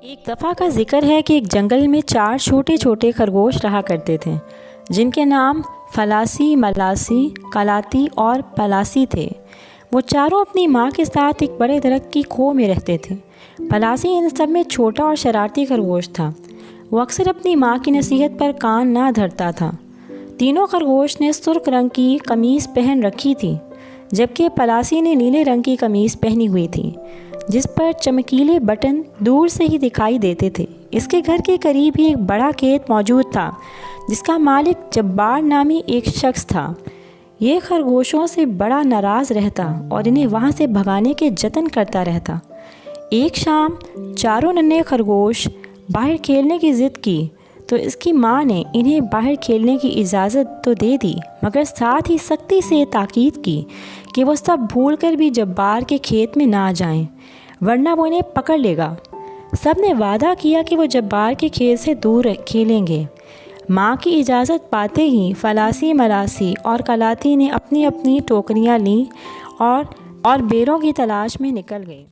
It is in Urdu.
ایک دفعہ کا ذکر ہے کہ ایک جنگل میں 4 چھوٹے چھوٹے خرگوش رہا کرتے تھے جن کے نام فلاسی، ملاسی، کلاتی اور پلاسی تھے۔ وہ چاروں اپنی ماں کے ساتھ ایک بڑے درخت کی کھو میں رہتے تھے۔ پلاسی ان سب میں چھوٹا اور شرارتی خرگوش تھا۔ وہ اکثر اپنی ماں کی نصیحت پر کان نہ دھرتا تھا۔ تینوں خرگوش نے سرخ رنگ کی قمیص پہن رکھی تھی جبکہ پلاسی نے نیلے رنگ کی قمیص پہنی ہوئی تھی جس پر چمکیلے بٹن دور سے ہی دکھائی دیتے تھے۔ اس کے گھر کے قریب ہی ایک بڑا کھیت موجود تھا جس کا مالک جبار نامی ایک شخص تھا۔ یہ خرگوشوں سے بڑا ناراض رہتا اور انہیں وہاں سے بھگانے کے جتن کرتا رہتا۔ ایک شام چاروں ننھے خرگوش باہر کھیلنے کی ضد کی تو اس کی ماں نے انہیں باہر کھیلنے کی اجازت تو دے دی مگر ساتھ ہی سختی سے تاکید کی کہ وہ سب بھول کر بھی جبار کے کھیت میں نہ جائیں ورنہ وہ انہیں پکڑ لے گا۔ سب نے وعدہ کیا کہ وہ جبار کے کھیت سے دور کھیلیں گے۔ ماں کی اجازت پاتے ہی فلاسی، ملاسی اور کلاتی نے اپنی اپنی ٹوکریاں لیں اور بیروں کی تلاش میں نکل گئے۔